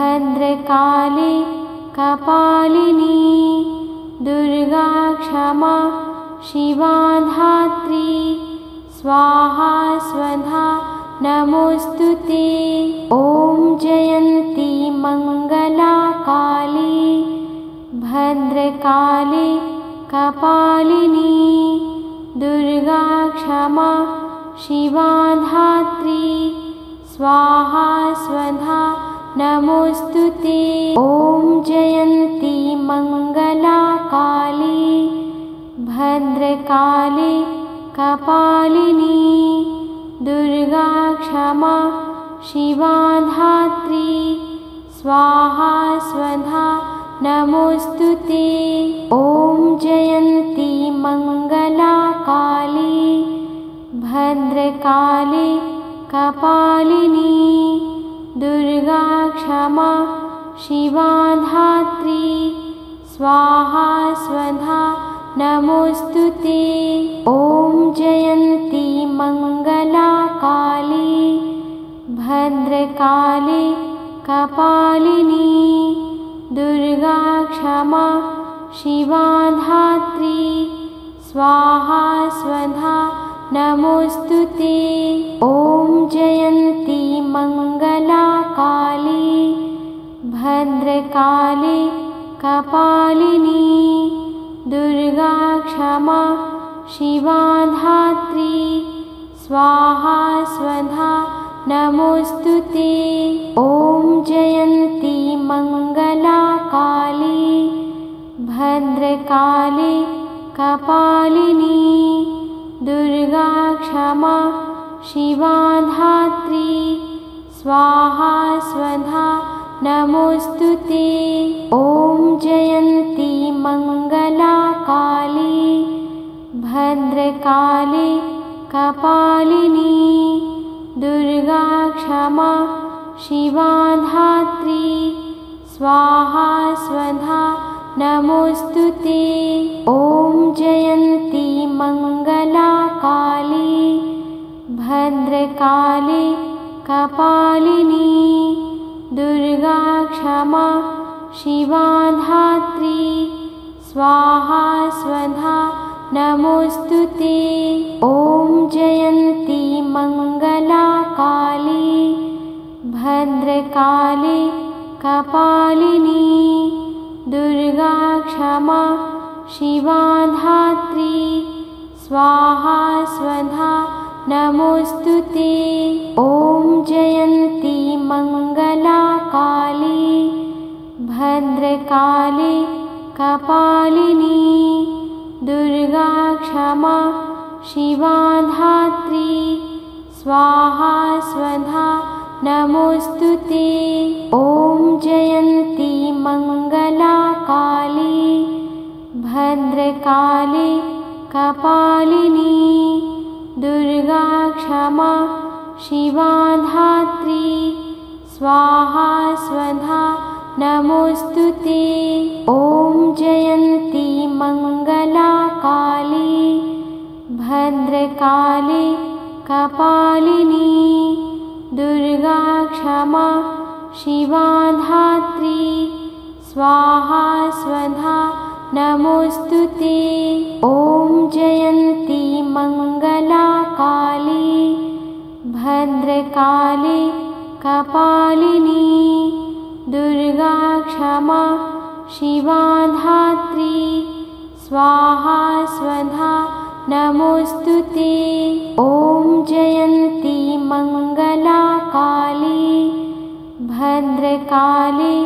भद्रकाली कपालिनी दुर्गा क्षमा शिवा धात्री स्वाहा स्वधा नमोस्तुते। ॐ जयन्ती मंगला काली भद्रकाली कपालिनी दुर्गा क्षमा शिवा धात्री स्वाहा स्वधा नमोस्तुते। ॐ जयन्ती मंगला काली भद्रकाली कपालिनी दुर्गा क्षमा शिवा धात्री स्वाहा स्वधा नमोस्तुते। ॐ जयन्ती मंगला काली भद्रकाली कपालिनी दुर्गा क्षमा शिवा धात्री स्वाहा स्वधा नमोस्तुते। ॐ जयन्ती मंगला काली भद्रकाली कपालिनी दुर्गा क्षमा शिवा धात्री स्वाहा स्वधा नमोस्तुते। ॐ जयन्ती मंगला काली भद्रकाली कपालिनी दुर्गा क्षमा शिवा धात्री स्वाहा स्वधा नमोस्तुते। ॐ जयन्ती मंगला काली भद्रकाली कपालिनी दुर्गा क्षमा शिवा धात्री स्वाहा स्वधा नमोस्तुते। ॐ जयन्ती मंगला काली भद्रकाली कपालिनी दुर्गा क्षमा शिवा धात्री स्वाहा स्वधा नमोस्तुते। ॐ जयन्ती मंगला काली भद्रकाली कपालिनी दुर्गा क्षमा शिवा धात्री स्वाहा स्वधा नमोस्तुते। ॐ जयन्ती मंगला काली भद्रकाली कपालिनी दुर्गा क्षमा शिवा धात्री स्वाहा स्वधा नमोस्तुते। ॐ जयन्ती मंगला काली भद्रकाली कपालिनी दुर्गा क्षमा शिवा धात्री स्वाहा स्वधा नमोस्तुते। ॐ जयन्ती मंगला काली भद्रकाली कपालिनी दुर्गा क्षमा शिवा धात्री स्वाहा स्वधा नमोस्तुते। ॐ जयन्ती मंगला काली भद्रकाली कपालिनी दुर्गा क्षमा शिवा धात्री स्वाहा स्वधा नमोस्तुते। ॐ जयन्ती मंगला काली भद्रकाली कपालिनी दुर्गा क्षमा शिवा धात्री स्वाहा स्वधा नमोस्तुते। ॐ जयन्ती मंगला काली भद्रकाली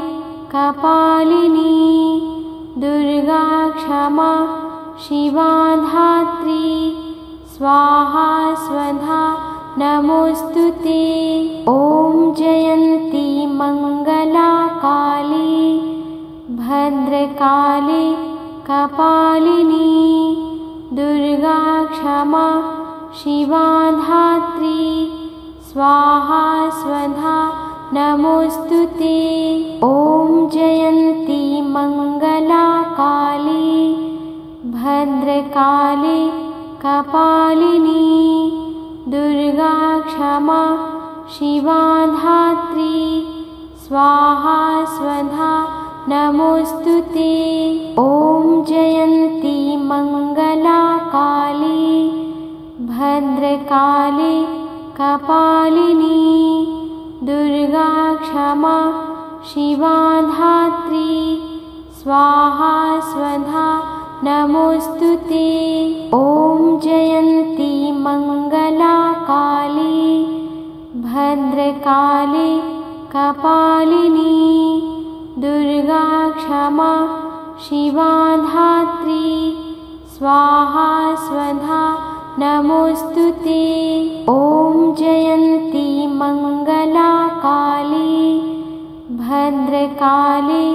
कपालिनी दुर्गा क्षमा शिवा धात्री स्वाहा स्वधा नमोस्तुते। ॐ जयन्ती मंगला काली भद्रकाली कपालिनी दुर्गा क्षमा शिवा धात्री स्वाहा स्वधा नमोस्तुते। ॐ जयन्ती मंगला काली भद्रकाली कपालिनी दुर्गा क्षमा शिवा धात्री स्वाहा स्वधा नमोस्तुते। ॐ जयन्ती मंगला काली भद्रकाली कपालिनी दुर्गा क्षमा शिवा धात्री स्वाहा स्वधा नमोस्तुते। ॐ जयन्ती मंगला काली भद्रकाली कपालिनी दुर्गा क्षमा शिवा धात्री स्वाहा स्वधा नमोस्तुते। ॐ जयन्ती मंगला काली भद्रकाली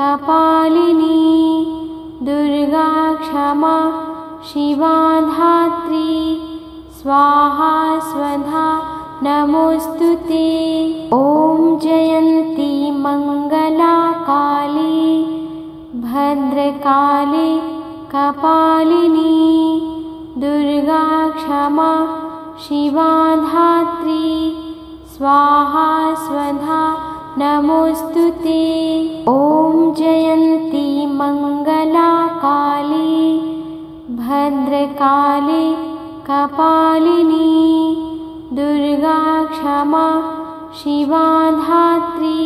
कपालिनी दुर्गा क्षमा शिवा धात्री स्वाहा स्वधा नमोस्तुते। ॐ जयन्ती मंगला काली भद्रकाली कपालिनी दुर्गा क्षमा शिवा धात्री स्वाहा स्वधा नमोस्तुते। ॐ जयन्ती मंगला काली भद्रकाली कपालिनी दुर्गा क्षमा शिवा धात्री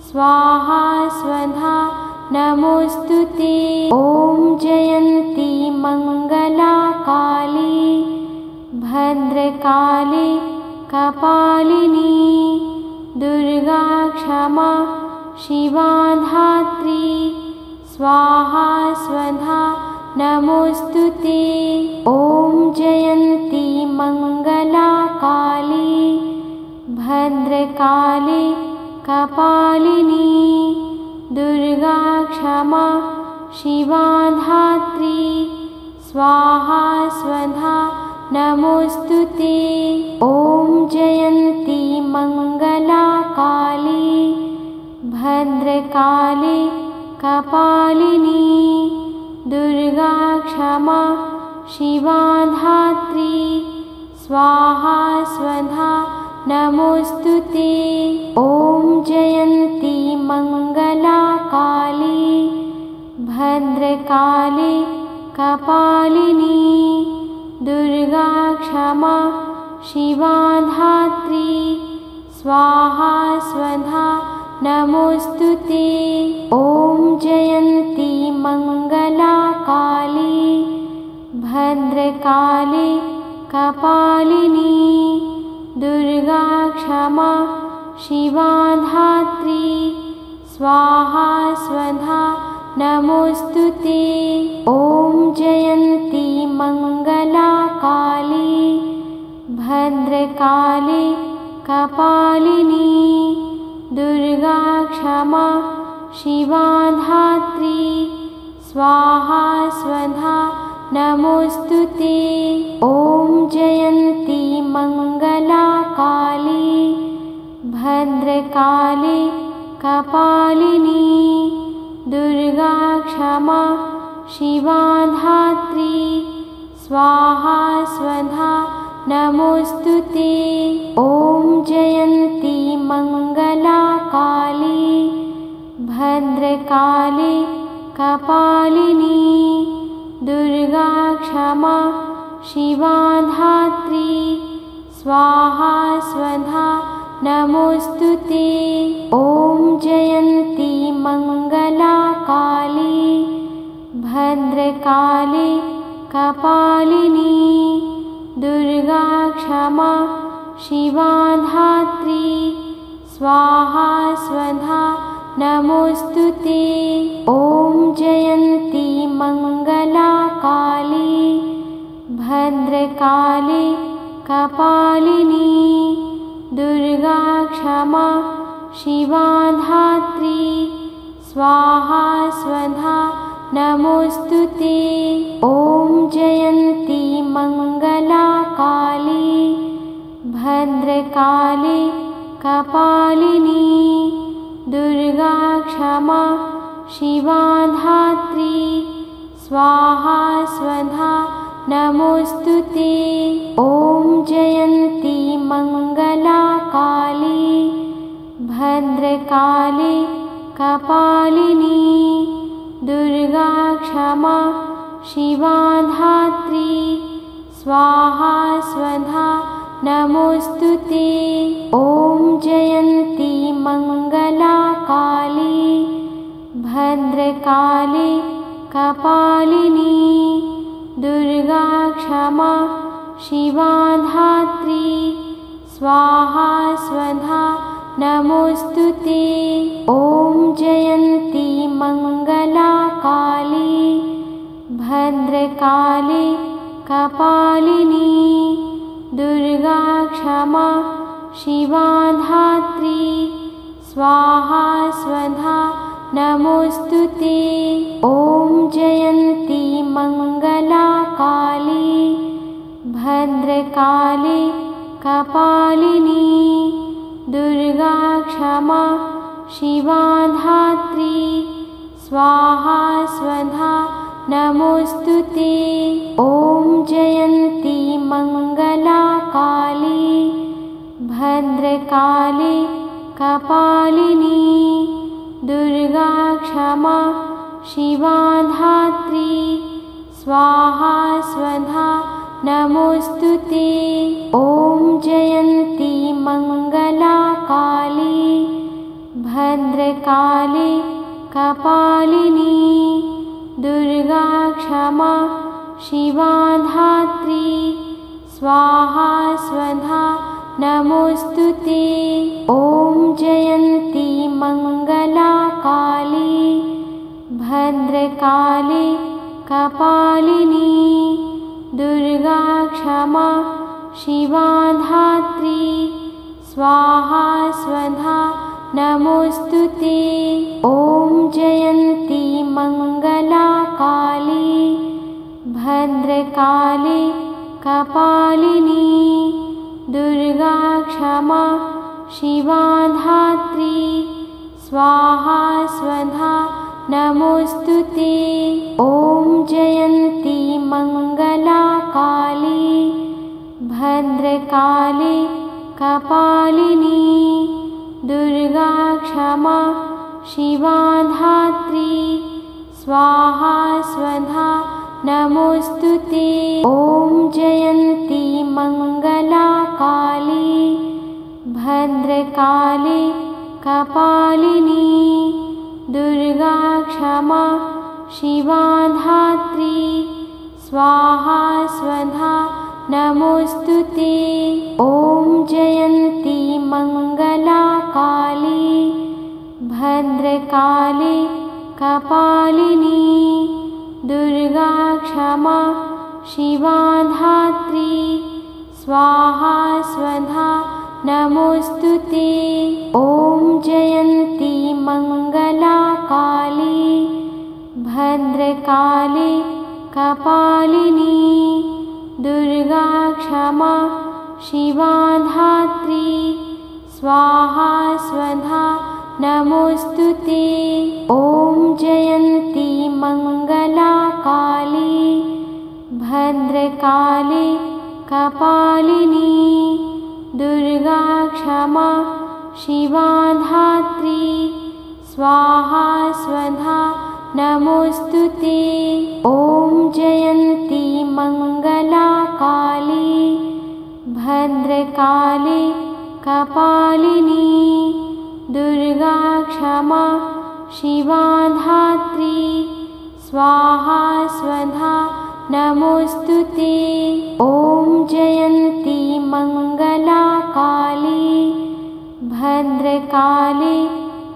स्वाहा स्वधा नमोस्तुते। ॐ जयन्ती मंगला काली भद्रकाली कपालिनी दुर्गा क्षमा शिवा धात्री स्वाहा स्वधा नमोस्तुते। ॐ जयन्ती मंगला काली भद्रकाली कपालिनी दुर्गा क्षमा शिवा धात्री स्वाहा स्वधा नमोस्तुते। ॐ जयन्ती मंगला काली भद्रकाली कपालिनी दुर्गा क्षमा शिवा धात्री स्वाहा स्वधा नमोस्तुते। ॐ जयन्ती मंगला काली भद्रकाली कपालिनी दुर्गा क्षमा शिवा धात्री स्वाहा स्वधा नमोस्तुते। ॐ जयन्ती मंगला काली भद्रकाली कपालिनी दुर्गा क्षमा शिवा धात्री स्वाहा स्वधा नमोस्तुते। ॐ जयन्ती मंगला काली भद्रकाली कपालिनी दुर्गा क्षमा शिवा धात्री स्वाहा स्वधा नमोस्तुते। ॐ जयन्ती मंगला काली भद्रकाली कपालिनी दुर्गा क्षमा शिवा धात्री स्वाहा स्वधा नमोस्तुते। ॐ जयन्ती मंगला काली भद्रकाली कपालिनी दुर्गा क्षमा शिवा धात्री स्वाहा स्वधा नमोस्तुते। ॐ जयन्ती मंगला काली भद्रकाली कपालिनी दुर्गा क्षमा शिवा धात्री स्वाहा स्वधा नमोस्तुते। ॐ जयन्ती मंगला काली भद्रकाली कपालिनी दुर्गा क्षमा शिवा धात्री स्वाहा स्वधा नमोस्तुते। ॐ जयन्ती मंगला काली भद्रकाली कपालिनी दुर्गा क्षमा शिवा धात्री स्वाहा स्वधा नमोस्तुते। ॐ जयन्ती मंगला काली भद्रकाली कपालिनी दुर्गा क्षमा शिवा धात्री स्वाहा स्वधा नमोस्तुते। ॐ जयन्ती मंगला काली भद्रकाली कपालिनी दुर्गा क्षमा शिवा धात्री स्वाहा स्वधा नमोस्तुते। ॐ जयन्ती मंगला काली भद्रकाली कपालिनी दुर्गा क्षमा शिवा धात्री स्वाहा स्वधा नमोस्तुते। ॐ जयन्ती मंगला काली भद्रकाली कपालिनी दुर्गा क्षमा शिवा धात्री स्वाहा स्वधा नमोस्तुते। ॐ जयन्ती मंगला काली भद्रकाली कपालिनी दुर्गा क्षमा शिवा धात्री स्वाहा स्वधा नमोस्तुते। ॐ जयन्ती मंगला काली भद्रकाली कपालिनी दुर्गा क्षमा शिवा धात्री स्वाहा स्वधा नमोस्तुते। ॐ जयन्ती मंगला काली भद्रकाली कपालिनी दुर्गा क्षमा शिवा धात्री स्वाहा स्वधा नमोस्तुते। ॐ जयन्ती मंगला काली भद्रकाली कपालिनी दुर्गा क्षमा शिवा धात्री स्वाहा स्वधा नमोस्तुते। ॐ जयन्ती मंगला काली भद्रकाली कपालिनी दुर्गा क्षमा शिवा धात्री स्वाहा स्वधा नमोस्तुते। ॐ जयन्ती मंगला काली भद्रकाली कपालिनी दुर्गा क्षमा शिवा धात्री स्वाहा स्वधा नमोस्तुते। ॐ जयन्ती मंगला काली भद्रकाली कपालिनी दुर्गा क्षमा शिवा धात्री स्वाहा स्वधा नमोस्तुते। ॐ जयन्ती मंगला काली भद्रकाली कपालिनी दुर्गा क्षमा शिवा धात्री स्वाहा स्वधा नमोस्तुते। ॐ जयन्ती मंगला काली भद्रकाली कपालिनी दुर्गा क्षमा शिवा धात्री स्वाहा स्वधा नमोस्तुते। ॐ जयन्ती मंगला काली भद्रकाली कपालिनी दुर्गा क्षमा शिवा धात्री स्वाहा स्वधा नमोस्तुते। ॐ जयन्ती मंगला काली भद्रकाली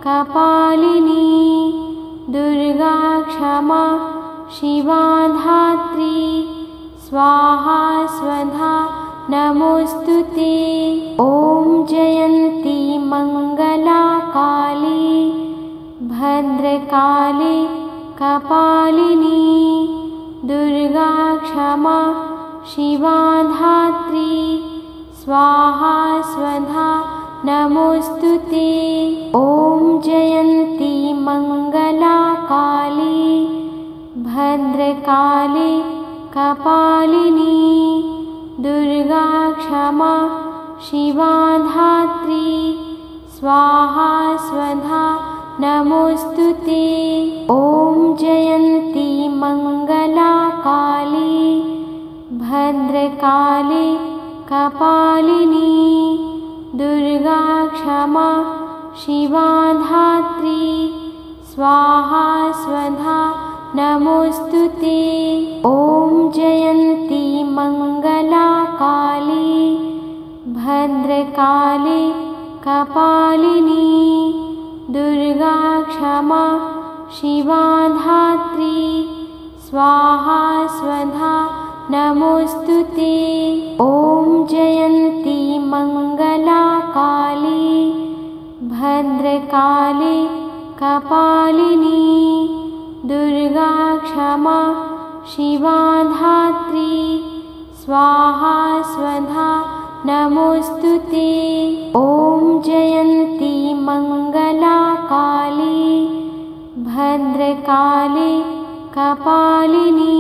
कपालिनी दुर्गा क्षमा शिवा धात्री स्वाहा स्वधा नमोस्तुते। ॐ जयन्ती मंगला काली भद्रकाली कपालिनी दुर्गा क्षमा शिवा धात्री स्वाहा स्वधा नमोस्तुते। ॐ जयन्ती मंगला काली भद्रकाली कपालिनी दुर्गा क्षमा शिवा धात्री स्वाहा स्वधा नमोस्तुते। ॐ जयन्ती मंगला काली भद्रकाली कपालिनी दुर्गा क्षमा शिवा धात्री स्वाहा स्वधा नमोस्तुते। ॐ जयन्ती मंगला काली भद्रकाली कपालिनी दुर्गा क्षमा शिवा धात्री स्वाहा स्वधा नमोस्तुते। ॐ जयन्ती मंगला काली भद्रकाली कपालिनी दुर्गा क्षमा शिवा धात्री स्वाहा स्वधा नमोस्तुते। ॐ जयन्ती मंगला काली भद्रकाली कपालिनी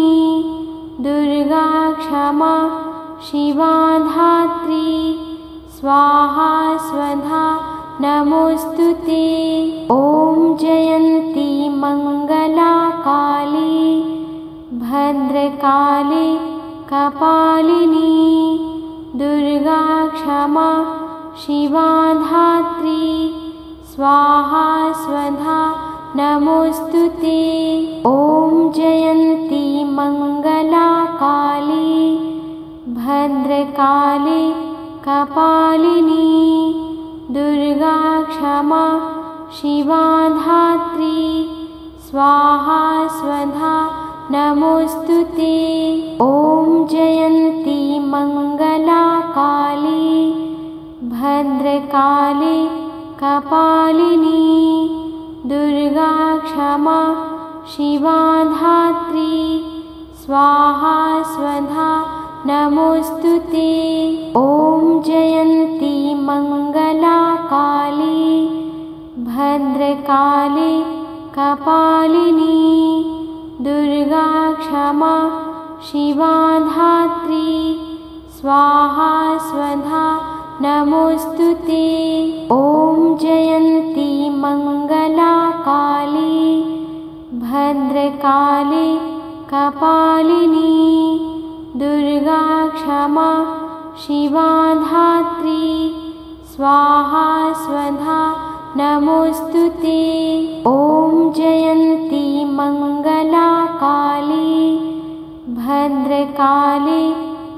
दुर्गा क्षमा शिवा धात्री स्वाहा स्वधा नमोस्तुते। ॐ जयन्ती मंगला काली भद्रकाली कपालिनी दुर्गा क्षमा शिवा धात्री स्वाहा स्वधा नमोस्तुते। ॐ जयन्ती मंगला काली भद्रकाली कपालिनी दुर्गा क्षमा शिवा धात्री स्वाहा स्वधा नमोस्तुते। ॐ जयन्ती मंगला काली भद्रकाली कपालिनी दुर्गा क्षमा शिवा धात्री स्वाहा स्वधा नमोस्तुते। ॐ जयन्ती मंगला काली भद्रकाली कपालिनी दुर्गा क्षमा शिवा धात्री स्वाहा स्वधा नमोस्तुते। ॐ जयन्ती मंगला काली भद्रकाली कपालिनी दुर्गा क्षमा शिवा धात्री स्वाहा स्वधा नमोस्तुते। ॐ जयन्ती मंगला काली भद्रकाली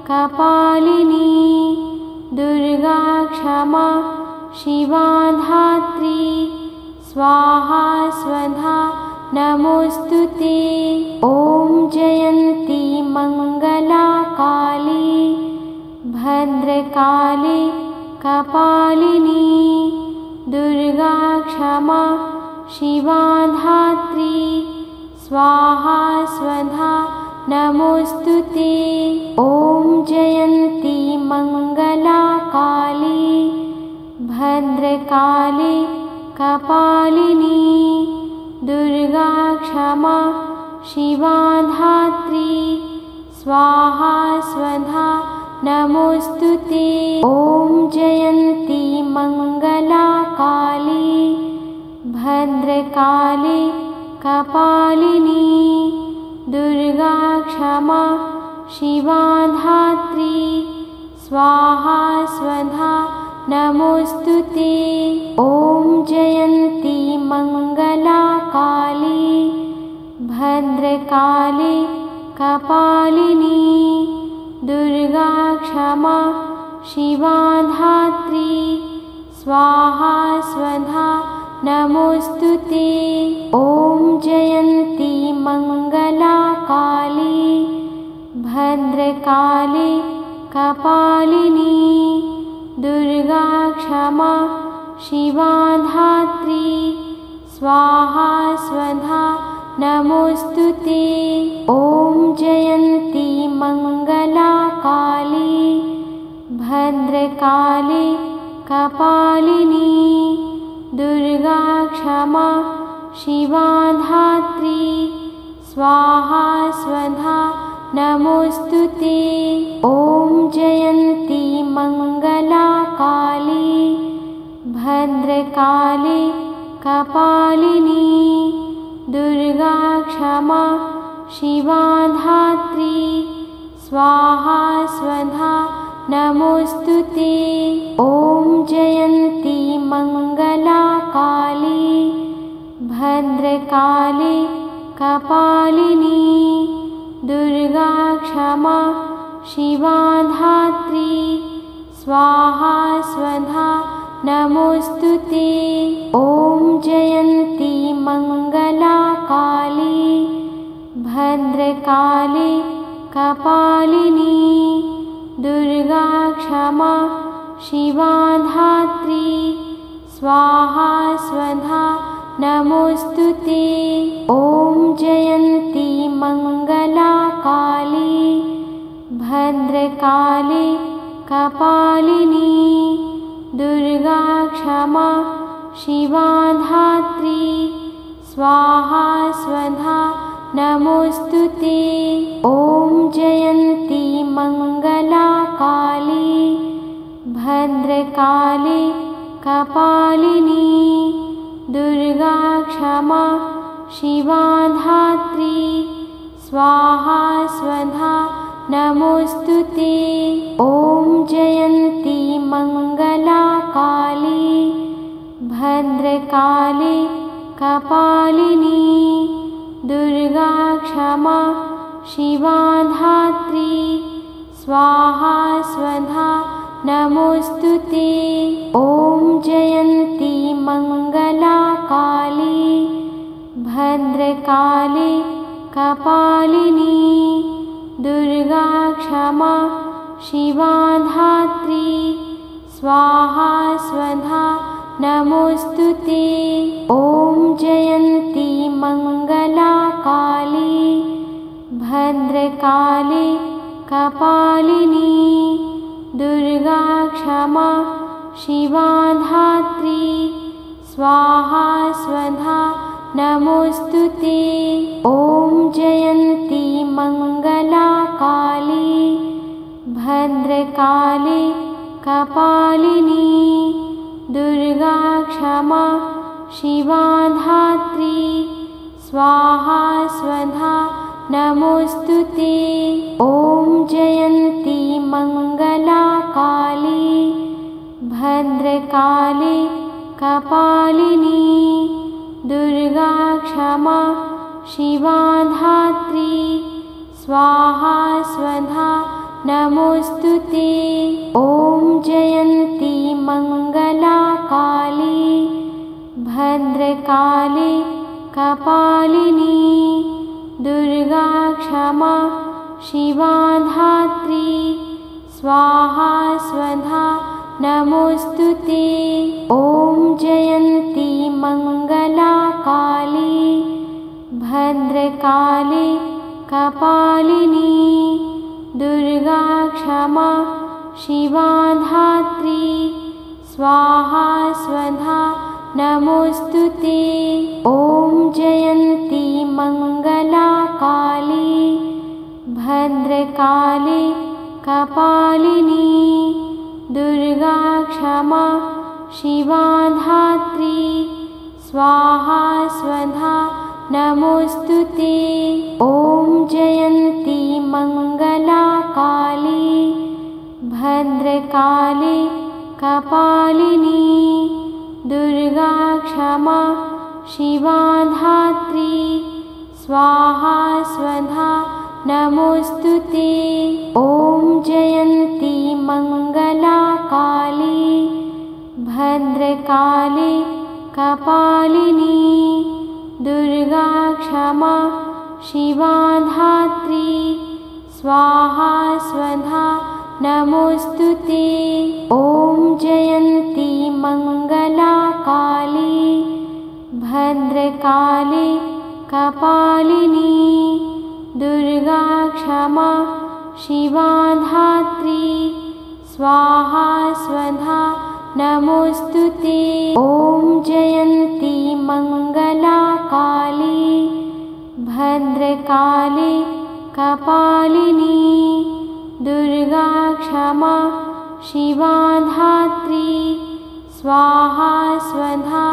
कपालिनी दुर्गा क्षमा शिवा धात्री स्वाहा स्वधा नमोस्तुते। ॐ जयन्ती मंगला काली भद्रकाली कपालिनी दुर्गा क्षमा शिवा धात्री स्वाहा स्वधा नमोस्तुते। ॐ जयन्ती मंगला काली भद्रकाली कपालिनी दुर्गा क्षमा शिवा धात्री स्वाहा स्वधा नमोस्तुते। ॐ जयन्ती मंगला काली भद्रकाली कपालिनी दुर्गा क्षमा शिवा धात्री स्वाहा स्वधा नमोस्तुते। ॐ जयन्ती मंगला काली भद्रकाली कपालिनी दुर्गा क्षमा शिवा धात्री स्वाहा स्वधा नमोस्तुते। ॐ जयन्ती मंगला काली भद्रकाली कपालिनी दुर्गा क्षमा शिवा धात्री स्वाहा स्वधा नमोस्तुते। ॐ जयन्ती मंगला काली भद्रकाली कपालिनी दुर्गा क्षमा शिवा धात्री स्वाहा स्वधा नमोस्तुते। ॐ जयन्ती मंगला काली भद्रकाली कपालिनी दुर्गा क्षमा शिवा धात्री स्वाहा स्वधा नमोस्तुते। ॐ जयन्ती मंगला काली भद्रकाली कपालिनी दुर्गा क्षमा शिवा धात्री स्वाहा स्वधा नमोस्तुते। ॐ जयन्ती मंगला काली भद्रकाली कपालिनी दुर्गा क्षमा शिवा धात्री स्वाहा स्वधा नमोस्तुते। ॐ जयन्ती मंगला काली भद्रकाली कपालिनी दुर्गा क्षमा शिवा धात्री स्वाहा स्वधा नमोस्तुते। ॐ जयन्ती मंगला काली भद्रकाली कपालिनी दुर्गा क्षमा शिवा धात्री स्वाहा स्वधा नमोस्तुते। ॐ जयन्ती मंगला काली भद्रकाली कपालिनी दुर्गा क्षमा शिवा धात्री स्वाहा स्वधा नमोस्तुते। ॐ जयन्ती मंगला काली भद्रकाली कपालिनी दुर्गा क्षमा शिवा धात्री स्वाहा स्वधा नमोस्तुते। ॐ जयन्ती मंगला काली भद्रकाली कपालिनी दुर्गा क्षमा शिवा धात्री स्वाहा स्वधा नमोस्तुते। ॐ जयन्ती मंगला काली भद्रकाली कपालिनी दुर्गा क्षमा शिवा धात्री स्वाहा स्वधा नमोस्तुते। ॐ जयन्ती मंगला काली भद्रकाली कपालिनी दुर्गा क्षमा शिवा धात्री स्वाहा स्वधा नमोस्तुते। ॐ जयन्ती मंगला काली भद्रकाली कपालिनी दुर्गा क्षमा शिवा धात्री स्वाहा स्वधा नमोस्तुते। ॐ जयन्ती मंगला काली भद्रकाली कपालिनी दुर्गा क्षमा शिवा धात्री स्वाहा स्वधा नमोस्तुते। ॐ जयन्ती मंगला काली भद्रकाली कपालिनी दुर्गा क्षमा शिवा धात्री स्वाहा स्वधा नमोस्तुते। ॐ जयन्ती मंगला काली भद्रकाली कपालिनी दुर्गा क्षमा शिवा धात्री स्वाहा स्वधा नमोस्तुते। ॐ जयन्ती मंगला काली भद्रकाली कपालिनी दुर्गा क्षमा शिवा धात्री स्वाहा स्वधा नमोस्तुते। ॐ जयन्ती मंगला काली भद्रकाली कपालिनी दुर्गा क्षमा शिवा धात्री स्वाहा स्वधा नमोस्तुते। ॐ जयन्ती मंगला काली भद्रकाली कपालिनी दुर्गा क्षमा शिवा धात्री स्वाहा स्वधा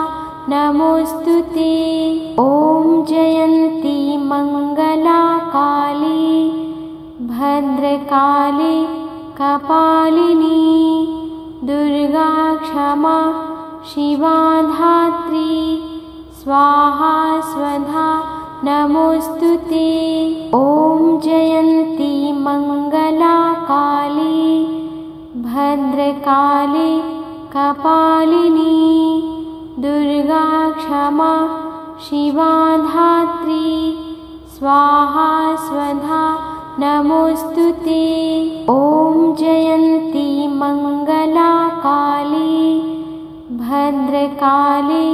नमोऽस्तु ते। ॐ जयन्ती मङ्गला काली भद्रकाली कपालिनी दुर्गा क्षमा शिवा धात्री स्वाहा स्वधा नमोऽस्तु ते। ॐ जयन्ती मङ्गला काली भद्रकाली कपालिनी दुर्गा क्षमा शिवा धात्री स्वाहा स्वधा नमोऽस्तु ते। ॐ जयन्ती मङ्गला काली भद्रकाली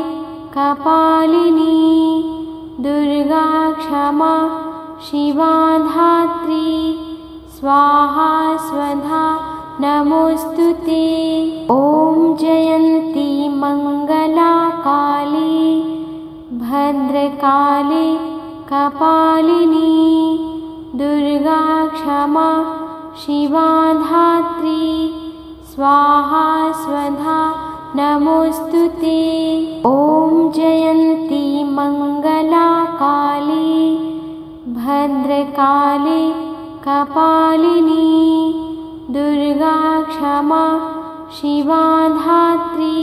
कपालिनी दुर्गा क्षमा शिवा धात्री स्वाहा स्वधा नमोऽस्तु ते। ॐ जयन्ती मङ्गला काली भद्रकाली कपालिनी दुर्गा क्षमा शिवा धात्री स्वाहा स्वधा नमोऽस्तु ते। ॐ जयन्ती मङ्गला काली भद्रकाली कपालिनी दुर्गा क्षमा शिवा धात्री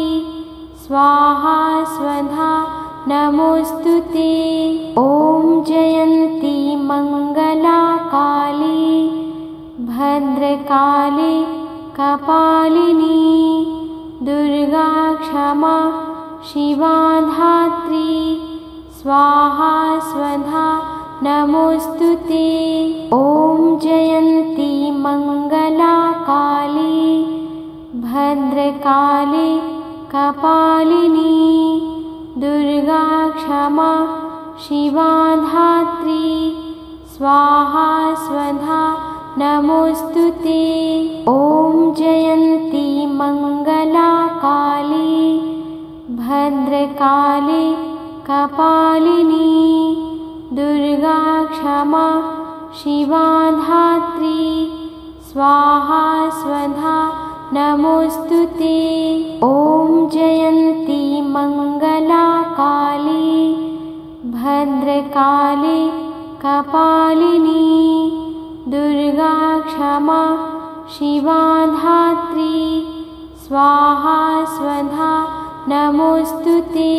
स्वाहा स्वधा नमोऽस्तु ते। ॐ जयन्ती मङ्गला काली भद्रकाली कपालिनी दुर्गा क्षमा शिवा धात्री स्वाहा स्वधा नमोऽस्तु ते। ॐ जयन्ती मङ्गला काली भद्रकाली कपालिनी दुर्गा क्षमा शिवा धात्री स्वाहा स्वधा नमोऽस्तु ते। ॐ जयन्ती मङ्गला काली भद्रकाली कपालिनी दुर्गा क्षमा शिवा धात्री स्वाहा स्वधा नमोऽस्तु ते। ॐ जयन्ती मङ्गला काली भद्रकाली कपालिनी दुर्गा क्षमा शिवा धात्री स्वाहा स्वधा नमोऽस्तु ते।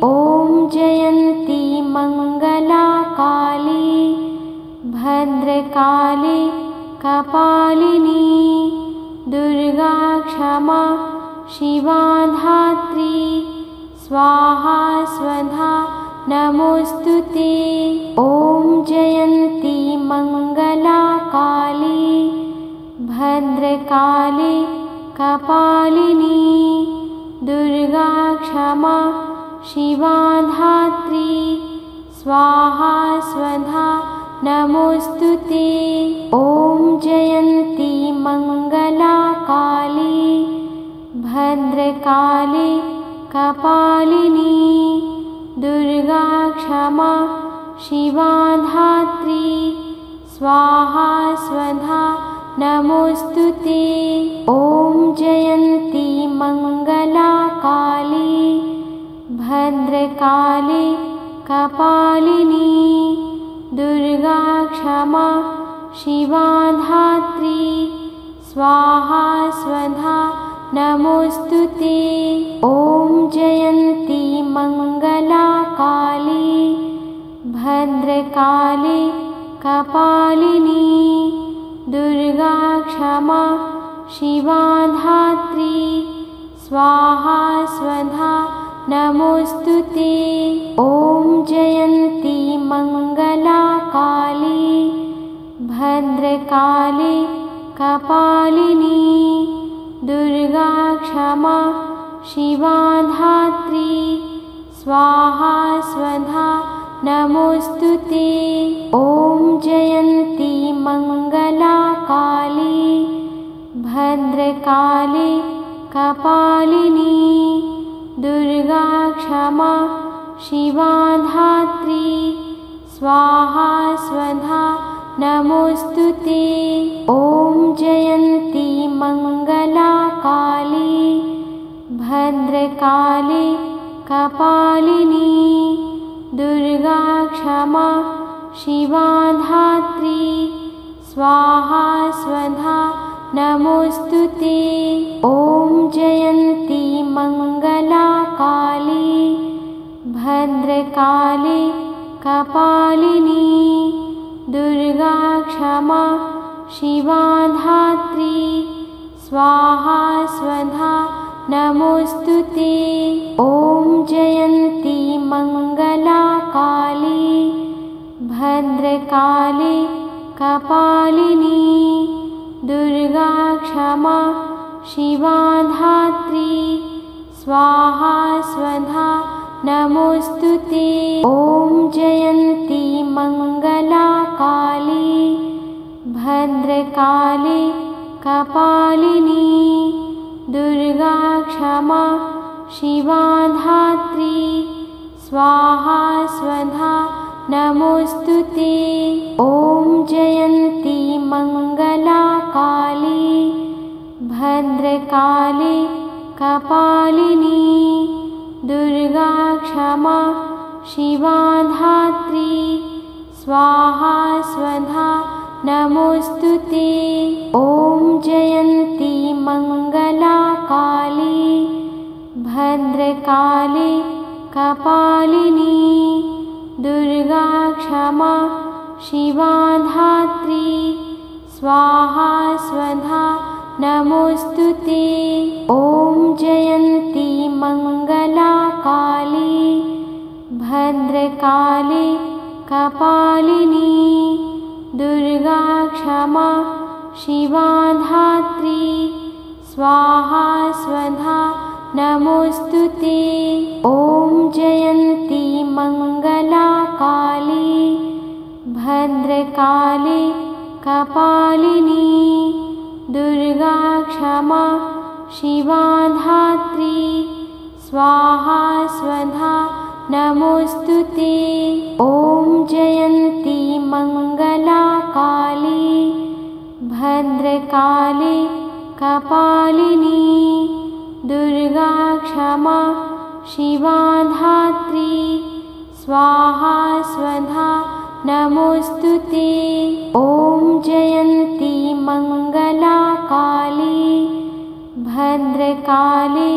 ॐ जयन्ती मङ्गला काली भद्रकाली कपालिनी दुर्गा क्षमा शिवा धात्री स्वाहा स्वधा नमोऽस्तु ते। ॐ जयन्ती मङ्गला काली भद्रकाली कपालिनी दुर्गा क्षमा शिवा धात्री स्वाहा स्वधा नमोऽस्तु ते। ॐ जयन्ती मङ्गला काली भद्रकाली कपालिनी दुर्गा क्षमा शिवा धात्री स्वाहा स्वधा नमोऽस्तु ते। ॐ जयन्ती मङ्गला काली भद्रकाली कपालिनी दुर्गा क्षमा शिवा धात्री स्वाहा स्वधा नमोऽस्तु ते। ॐ जयन्ती मङ्गला काली भद्रकाली कपालिनी दुर्गा क्षमा शिवा धात्री स्वाहा स्वधा नमोऽस्तु ते। ॐ जयन्ती मङ्गला काली भद्रकाली कपालिनी दुर्गा क्षमा शिवा धात्री स्वाहा स्वधा नमोऽस्तु ते। ॐ जयन्ती मङ्गला काली भद्रकाली कपालिनी दुर्गा क्षमा शिवा धात्री स्वाहा स्वधा नमोऽस्तु ते। ॐ जयन्ती मङ्गला काली भद्रकाली कपालिनी दुर्गा क्षमा शिवा धात्री स्वाहा स्वधा नमोस्तुते। ॐ जयन्ती मंगला काली भद्रकाली कपालिनी दुर्गा क्षमा शिवा धात्री स्वाहा स्वधा नमोस्तुते। ॐ जयन्ती मंगला काली भद्रकाली कपालिनी दुर्गा क्षमा शिवा धात्री स्वाहा स्वधा नमोस्तुते। ॐ जयन्ती मंगला काली भद्रकाली कपालिनी दुर्गा क्षमा शिवा धात्री स्वाहा स्वधा नमोस्तुते। ॐ जयन्ती मंगला काली भद्रकाली कपालिनी दुर्गा क्षमा शिवा धात्री स्वाहा स्वधा नमोस्तुते। ॐ जयन्ती मंगला काली भद्रकाली कपालिनी दुर्गा क्षमा शिवा धात्री स्वाहा स्वधा नमोस्तुते। ॐ जयन्ती मंगला काली भद्रकाली कपालिनी दुर्गा क्षमा शिवा धात्री स्वाहा स्वधा नमोस्तुते। ॐ जयन्ती मंगला काली भद्रकाली कपालिनी दुर्गा क्षमा शिवा धात्री स्वाहा स्वधा नमोस्तुते। ॐ जयन्ती मंगला काली भद्रकाली कपालिनी दुर्गा क्षमा शिवा धात्री स्वाहा स्वधा नमोस्तुते। ॐ जयन्ती मंगला काली भद्रकाली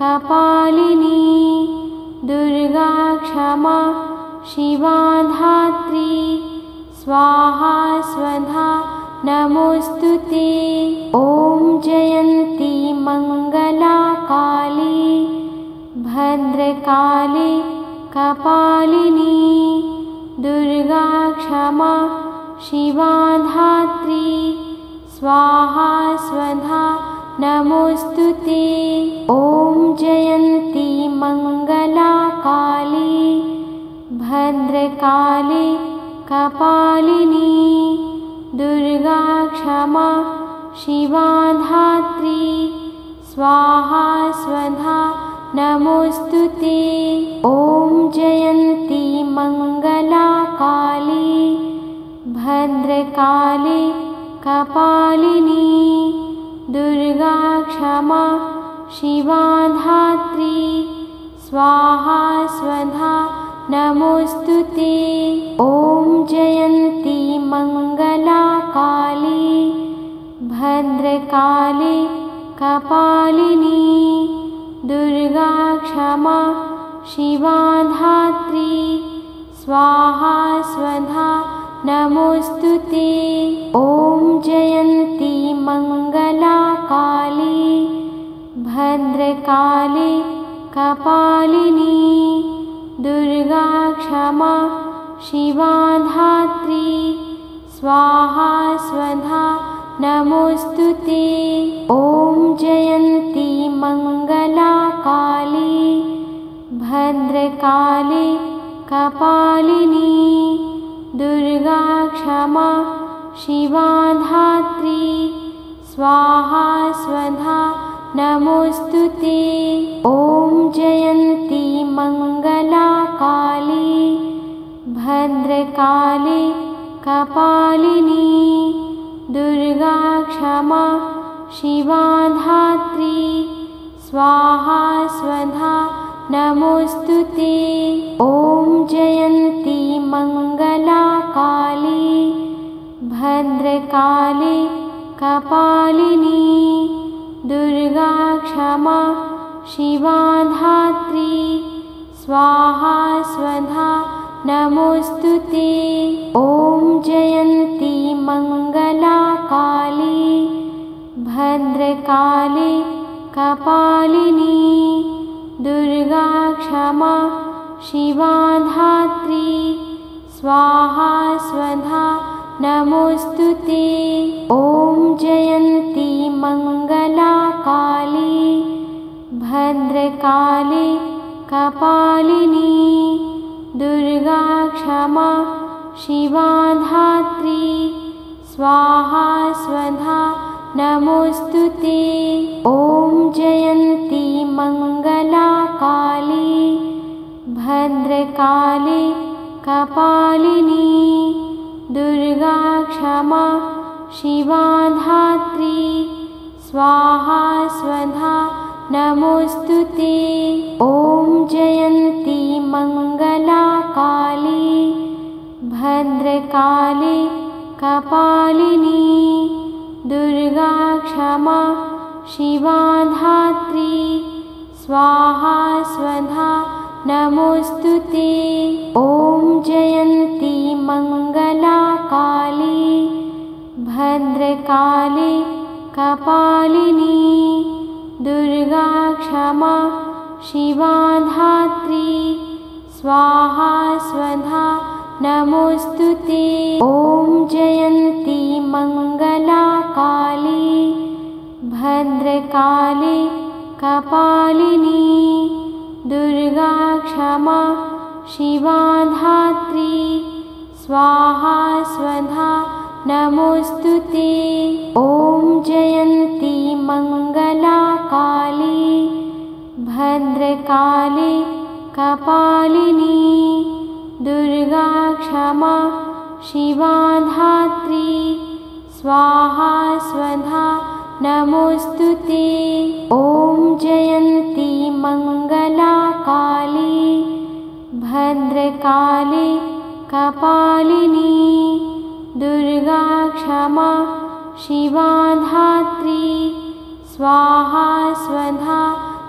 कपालिनी दुर्गा क्षमा शिवा धात्री स्वाहा स्वधा नमोस्तुते। ॐ जयन्ती मंगला काली भद्रकाली कपालिनी दुर्गा क्षमा शिवा धात्री स्वाहा स्वधा नमोस्तुते। ॐ जयन्ती मंगला काली भद्रकाली कपालिनी दुर्गा क्षमा शिवा धात्री स्वाहा स्वधा नमोस्तुते। ॐ जयन्ती मंगला काली भद्रकाली कपालिनी दुर्गा क्षमा शिवा धात्री स्वाहा स्वधा नमोस्तुते। ॐ जयन्ती मंगला काली भद्रकाली कपालिनी दुर्गा क्षमा शिवा धात्री स्वाहा स्वधा नमोस्तुते। ॐ जयन्ती मंगला काली भद्रकाली कपालिनी दुर्गा क्षमा शिवा धात्री स्वाहा स्वधा नमोस्तुते। ॐ जयन्ती मंगला काली भद्रकाली कपालिनी दुर्गा क्षमा शिवा धात्री स्वाहा स्वधा नमोस्तुते। ॐ जयन्ती मंगला काली भद्रकाली कपालिनी दुर्गा क्षमा शिवा धात्री स्वाहा स्वधा नमोस्तुते। ॐ जयन्ती मंगला काली भद्रकाली कपालिनी दुर्गा क्षमा शिवा धात्री स्वाहा स्वधा नमोस्तुते। ॐ जयन्ती मंगला काली भद्रकाली कपालिनी दुर्गा क्षमा शिवा धात्री स्वाहा स्वधा नमोस्तुते। ॐ जयन्ती मंगला काली भद्रकाली कपालिनी दुर्गा क्षमा शिवा धात्री स्वाहा स्वधा नमोस्तुते। ॐ जयन्ती मंगला काली भद्रकाली कपालिनी दुर्गा क्षमा शिवा धात्री स्वाहा स्वधा नमोस्तुते। ॐ जयन्ती मंगला काली भद्रकाली कपालिनी दुर्गा क्षमा शिवा धात्री स्वाहा स्वधा नमोस्तुते। ॐ जयन्ती मंगला काली भद्रकाली कपालिनी दुर्गा क्षमा शिवा धात्री स्वाहा स्वधा नमोस्तुते। ॐ जयन्ती मंगला काली भद्रकाली कपालिनी दुर्गा क्षमा शिवा धात्री स्वाहा स्वधा नमोस्तुते। ॐ जयन्ती मंगला काली भद्रकाली कपालिनी दुर्गा क्षमा शिवा धात्री स्वाहा स्वधा नमोस्तुते। ॐ जयन्ती मंगला काली भद्रकाली कपालिनी दुर्गा क्षमा शिवा धात्री स्वाहा स्वधा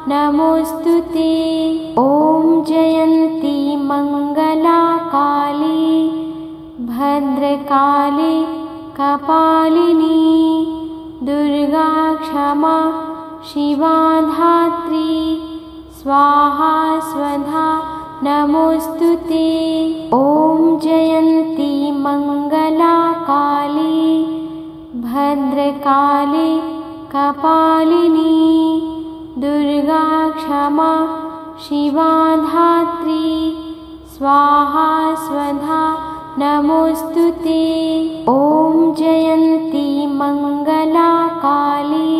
नमोस्तुते। ॐ जयन्ती मंगला काली भद्रकाली कपालिनी दुर्गा क्षमा शिवा धात्री स्वाहा स्वधा नमोस्तुते। ॐ जयन्ती मंगला काली भद्रकाली कपालिनी दुर्गा क्षमा शिवा धात्री स्वाहा स्वधा नमोस्तुते। ॐ जयन्ती मंगला काली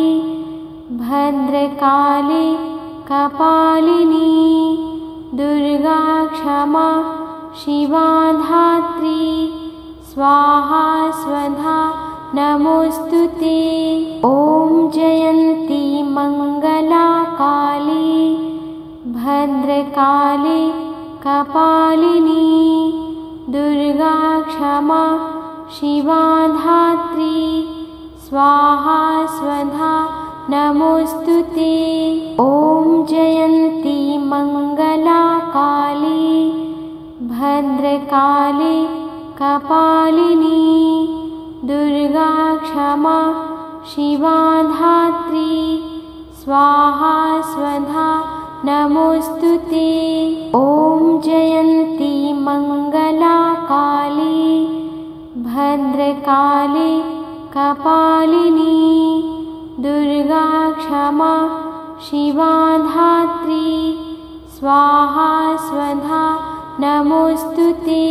भद्रकाली कपालिनी दुर्गा क्षमा शिवा धात्री स्वाहा स्वधा नमोस्तुते। ॐ जयन्ती मंगला काली भद्रकाली कपालिनी दुर्गा क्षमा शिवा धात्री स्वाहा स्वधा नमोस्तुते। ॐ जयन्ती मंगला काली भद्रकाली कपालिनी दुर्गा क्षमा शिवा धात्री स्वाहा स्वधा नमोस्तुते। ॐ जयन्ती मंगला काली भद्रकाली कपालिनी दुर्गा क्षमा शिवा धात्री स्वाहा स्वधा नमोस्तुते।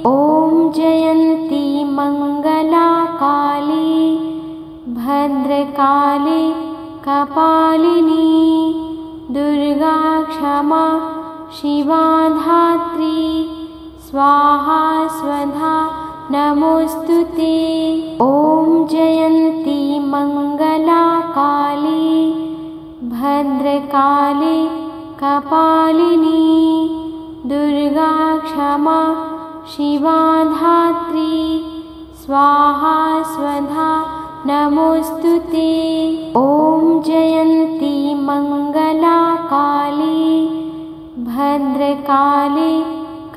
ॐ जयन्ती मंगला काली भद्रकाली कपालिनी दुर्गा क्षमा शिवा धात्री स्वाहा स्वधा नमोस्तुते। ॐ जयन्ती मंगला काली भद्रकाली कपालिनी दुर्गा क्षमा शिवा धात्री स्वाहा स्वधा नमोस्तुते। ॐ जयन्ती मंगला काली भद्रकाली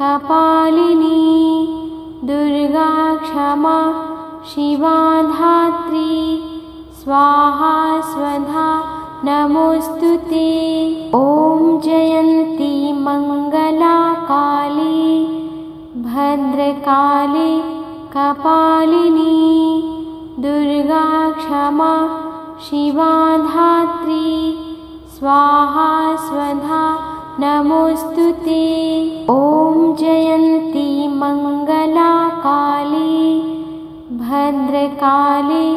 कपालिनी दुर्गा क्षमा शिवा धात्री स्वाहा स्वधा नमोस्तुते। ॐ जयन्ती मंगला काली भद्रकाली कपालिनी दुर्गा क्षमा शिवा धात्री स्वाहा स्वधा नमोस्तुते। ॐ जयन्ती मंगला काली भद्रकाली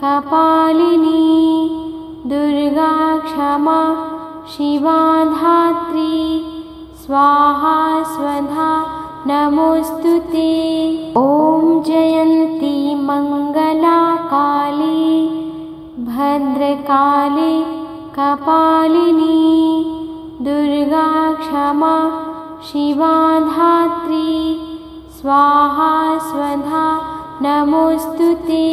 कपालिनी दुर्गा क्षमा शिवा धात्री स्वाहा स्वधा नमोस्तुते। ॐ जयन्ती मंगला काली भद्रकाली कपालिनी दुर्गा क्षमा शिवा धात्री स्वाहा स्वधा नमोस्तुते।